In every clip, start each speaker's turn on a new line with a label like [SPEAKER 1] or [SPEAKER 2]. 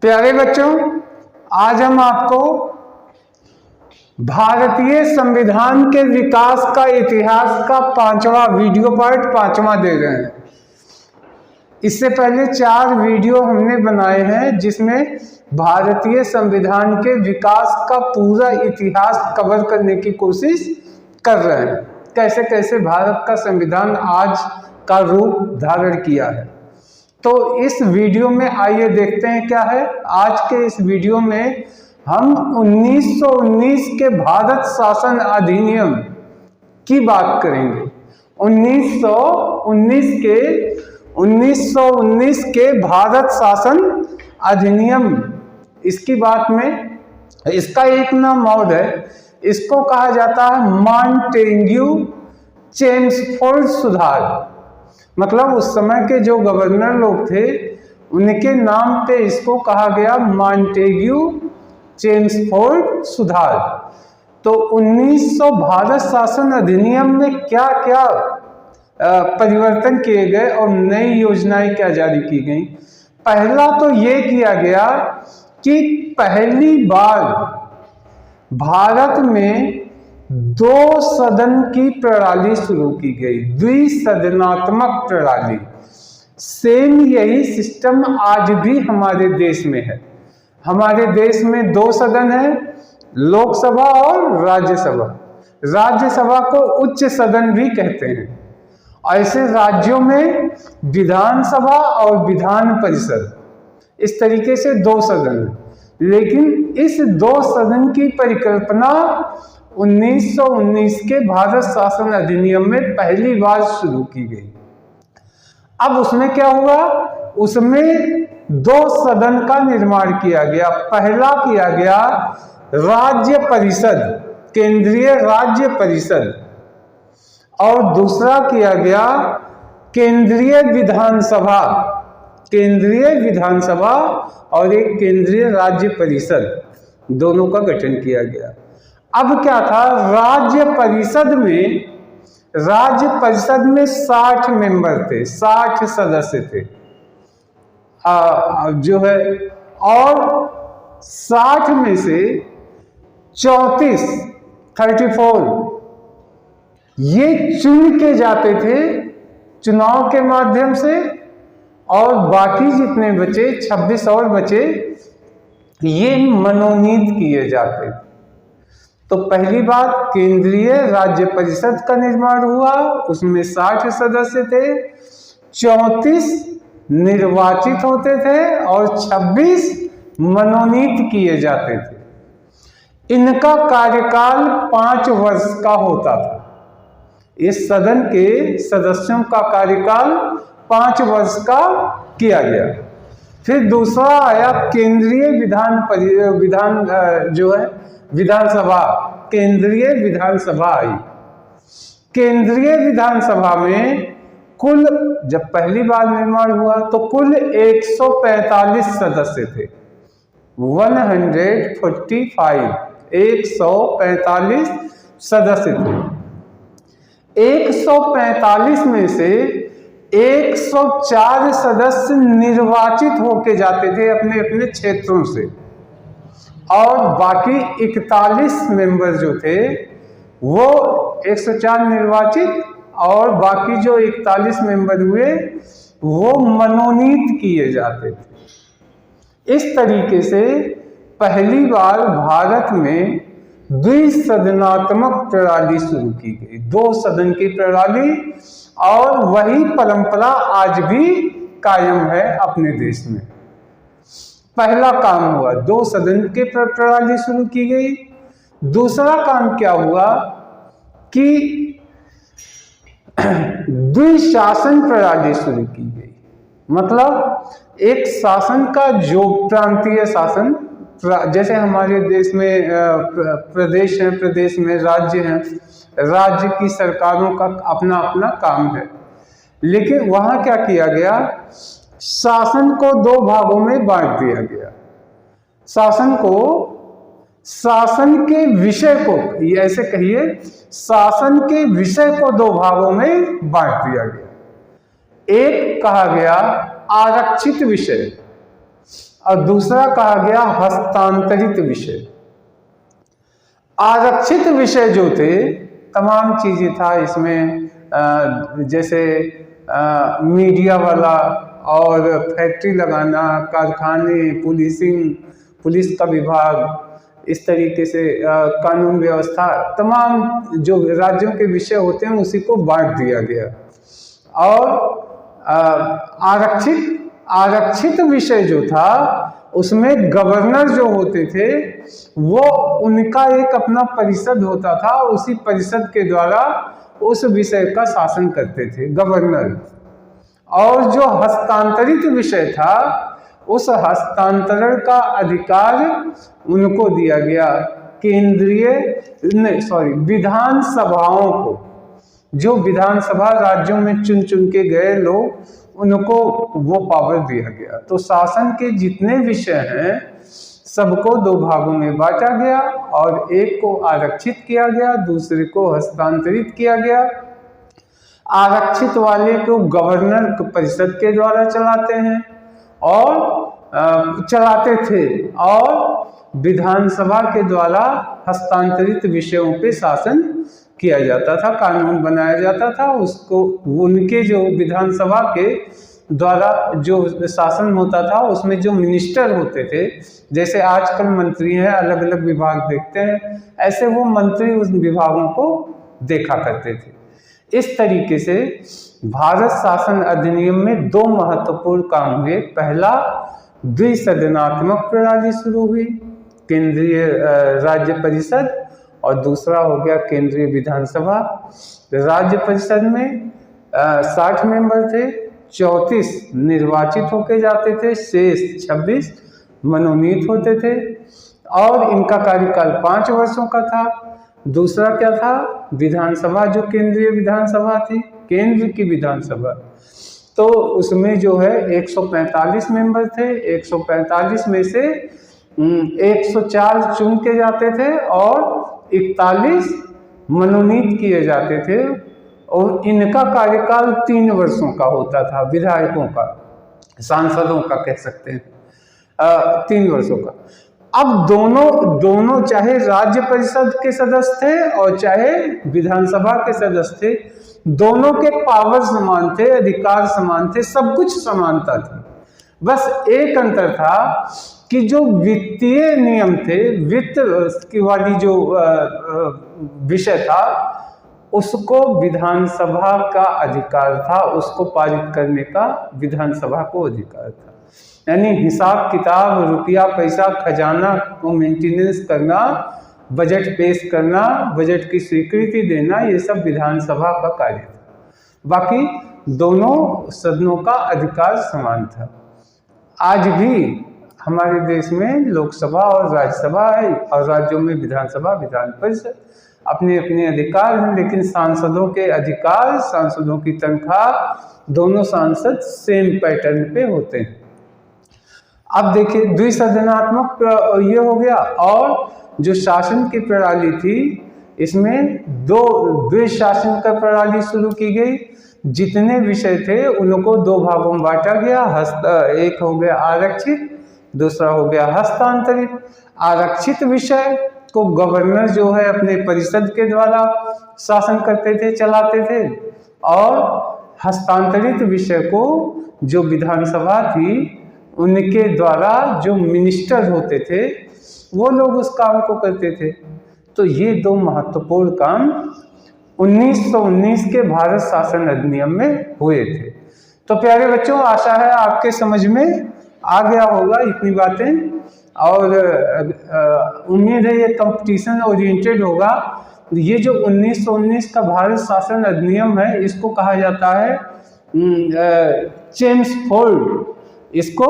[SPEAKER 1] प्यारे बच्चों, आज हम आपको भारतीय संविधान के विकास का इतिहास का 5वां वीडियो पार्ट 5वां दे रहे हैं। इससे पहले 4 वीडियो हमने बनाए हैं जिसमें भारतीय संविधान के विकास का पूरा इतिहास कवर करने की कोशिश कर रहे हैं, कैसे कैसे भारत का संविधान आज का रूप धारण किया है। तो इस वीडियो में आइए देखते हैं क्या है। आज के इस वीडियो में हम 1919 के भारत शासन अधिनियम की बात करेंगे। 1919 के भारत शासन अधिनियम, इसकी बात में इसका एक नाम और है, इसको कहा जाता है मॉन्टेग्यू चेम्सफोर्ड सुधार। मतलब उस समय के जो गवर्नर लोग थे उनके नाम पे इसको कहा गया मॉन्टेग्यू चेम्सफोर्ड सुधार। तो 1900 भारत शासन अधिनियम में क्या क्या परिवर्तन किए गए और नई योजनाएं क्या जारी की गई। पहला तो ये किया गया कि पहली बार भारत में 2 सदन की प्रणाली शुरू की गई, द्विसदनात्मक प्रणाली। सेम यही सिस्टम आज भी हमारे देश में है। हमारे देश में 2 सदन है, लोकसभा और राज्यसभा। राज्यसभा को उच्च सदन भी कहते हैं। ऐसे राज्यों में विधानसभा और विधान परिषद, इस तरीके से 2 सदन है। लेकिन इस 2 सदन की परिकल्पना 1919 के भारत शासन अधिनियम में पहली बार शुरू की गई। अब उसमें क्या हुआ, उसमें 2 सदन का निर्माण किया गया। पहला किया गया राज्य परिषद, केंद्रीय राज्य परिषद, और दूसरा किया गया केंद्रीय विधानसभा, केंद्रीय विधानसभा और एक केंद्रीय राज्य परिषद, दोनों का गठन किया गया। अब क्या था, राज्य परिषद में 60 मेंबर थे, 60 सदस्य थे जो है, और 60 में से 34 ये चुन के जाते थे चुनाव के माध्यम से, और बाकी जितने बचे 26 और बचे ये मनोनीत किए जाते थे। तो पहली बात केंद्रीय राज्य परिषद का निर्माण हुआ, उसमें 60 सदस्य थे, 34 निर्वाचित होते थे और 26 मनोनीत किए जाते थे। इनका कार्यकाल 5 वर्ष का होता था। इस सदन के सदस्यों का कार्यकाल 5 वर्ष का किया गया। फिर दूसरा आया केंद्रीय विधानसभा, केंद्रीय विधानसभा आई। केंद्रीय विधानसभा में कुल, जब पहली बार निर्माण हुआ तो कुल 145 सदस्य थे, 145 सदस्य थे। 145 में से 104 सदस्य निर्वाचित होके जाते थे अपने अपने क्षेत्रों से, और बाकी 41 मेंबर जो थे वो 104 निर्वाचित और बाकी जो 41 मेंबर हुए वो मनोनीत किए जाते थे। इस तरीके से पहली बार भारत में द्विसदनात्मक प्रणाली शुरू की गई, 2 सदन की प्रणाली, और वही परंपरा आज भी कायम है अपने देश में। पहला काम हुआ 2 सदन की प्रणाली शुरू की गई। दूसरा काम क्या हुआ कि द्विशासन प्रणाली शुरू की गई। मतलब एक शासन का जो प्रांतीय शासन, जैसे हमारे देश में प्रदेश हैं, प्रदेश में राज्य हैं, राज्य की सरकारों का अपना अपना काम है। लेकिन वहां क्या किया गया, शासन को 2 भागों में बांट दिया गया। शासन के विषय को, ऐसे कहिए, शासन के विषय को 2 भागों में बांट दिया गया। एक कहा गया आरक्षित विषय, और दूसरा कहा गया हस्तांतरित विषय। आरक्षित विषय जो थे तमाम चीजें था इसमें, जैसे मीडिया वाला और फैक्ट्री लगाना, कारखाने, पुलिस का विभाग, इस तरीके से कानून व्यवस्था, तमाम जो राज्यों के विषय होते हैं उसी को बांट दिया गया। और आरक्षित विषय जो था उसमें गवर्नर जो होते थे वो उनका एक अपना परिषद होता था, उसी परिषद के द्वारा उस विषय का शासन करते थे गवर्नर। और जो हस्तांतरित विषय था उस हस्तांतरण का अधिकार उनको दिया गया, विधानसभाओं को। जो विधानसभा राज्यों में चुन के गए लोग, उनको वो पावर दिया गया। तो शासन के जितने विषय हैं सबको दो भागों में बांटा गया और एक को आरक्षित किया गया, दूसरे को हस्तांतरित किया गया। आरक्षित वाले को गवर्नर परिषद के द्वारा चलाते हैं और चलाते थे, और विधानसभा के द्वारा हस्तांतरित विषयों पे शासन किया जाता था, कानून बनाया जाता था। उसको उनके जो विधानसभा के द्वारा जो शासन होता था उसमें जो मिनिस्टर होते थे, जैसे आजकल मंत्री हैं अलग अलग विभाग देखते हैं, ऐसे वो मंत्री उस विभागों को देखा करते थे। इस तरीके से भारत शासन अधिनियम में दो महत्वपूर्ण काम हुए। पहला, द्विसदनात्मक प्रणाली शुरू हुई, केंद्रीय राज्य परिषद, और दूसरा हो गया केंद्रीय विधानसभा। राज्य परिषद में 60 मेंबर थे, 34 निर्वाचित होके जाते थे, शेष 26 मनोनीत होते थे, और इनका कार्यकाल 5 वर्षों का था। दूसरा क्या था, विधानसभा, जो केंद्रीय विधानसभा थी, केंद्र की विधानसभा, तो उसमें जो है 145 मेंबर थे। 145 में से 104 चुन के जाते थे और 41 मनोनीत किए जाते थे, और इनका कार्यकाल 3 वर्षों का होता था। विधायकों का, सांसदों का कह सकते हैं, 3 वर्षों का। अब दोनों चाहे राज्य परिषद के सदस्य थे और चाहे विधानसभा के सदस्य थे, दोनों के पावर समान थे, अधिकार समान थे, सब कुछ समानता थी। बस एक अंतर था कि जो वित्तीय नियम थे, वित्त की वाली जो विषय था, उसको विधानसभा का अधिकार था, उसको पारित करने का विधानसभा को अधिकार था। यानी हिसाब किताब, रुपया पैसा, खजाना को मेंटेनेंस करना, बजट पेश करना, बजट की स्वीकृति देना, ये सब विधानसभा का कार्य था। बाकी दोनों सदनों का अधिकार समान था। आज भी हमारे देश में लोकसभा और राज्यसभा है, और राज्यों में विधानसभा, विधान परिषद, अपने अपने अधिकार हैं, लेकिन सांसदों के अधिकार, सांसदों की तनख्वाह, दोनों सांसद सेम पैटर्न पे होते हैं। अब देखिए, द्विसदनात्मक ये हो गया, और जो शासन की प्रणाली थी इसमें द्विशासन का प्रणाली शुरू की गई। जितने विषय थे उनको 2 भागों में बांटा गया। एक हो गया आरक्षित, दूसरा हो गया हस्तांतरित। आरक्षित विषय को गवर्नर जो है अपने परिषद के द्वारा शासन करते थे, चलाते थे, और हस्तांतरित विषय को जो विधानसभा थी उनके द्वारा जो मिनिस्टर होते थे वो लोग उस काम को करते थे। तो ये 2 महत्वपूर्ण काम 1919 के भारत शासन अधिनियम में हुए थे। तो प्यारे बच्चों, आशा है आपके समझ में आ गया होगा इतनी बातें, और उम्मीद है ये कंपटीशन ओरिएंटेड होगा। ये जो 1919 का भारत शासन अधिनियम है, इसको कहा जाता है चेम्सफोर्ड, इसको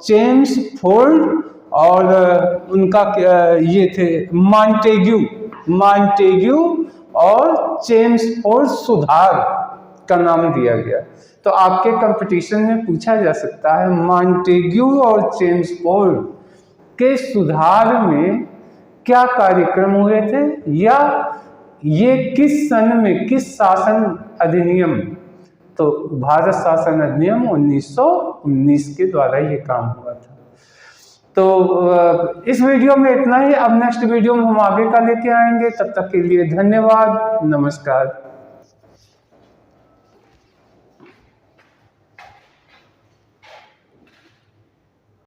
[SPEAKER 1] चेम्सफोर्ड, और उनका ये थे मॉन्टेग्यू और चेम्सफोर्ड सुधार का नाम दिया गया। तो आपके कंपटीशन में पूछा जा सकता है मॉन्टेग्यू और चेम्सफोर्ड के सुधार में क्या कार्यक्रम हुए थे, या ये किस सन में, किस शासन अधिनियम। तो भारत शासन अधिनियम 1919 के द्वारा ये काम हुआ था। तो इस वीडियो में इतना ही। अब नेक्स्ट वीडियो में हम आगे का लेके आएंगे। तब तक के लिए धन्यवाद, नमस्कार।